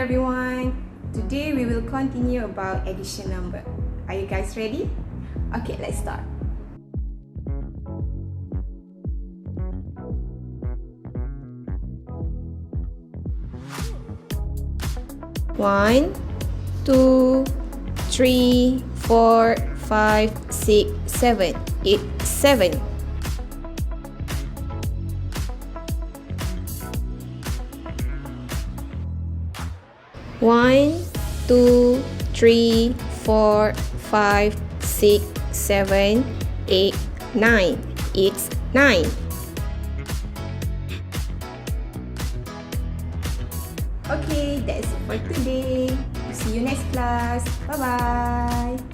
everyone. Today we will continue about addition number. Are you guys ready? Okay, let's start. One, 2, 3, 4, 5, 6, 7. It's 7. One, 2, 3, 4, 5, 6, 7, 8, 9. It's 9. Okay, that's it for today. See you next class. Bye-bye.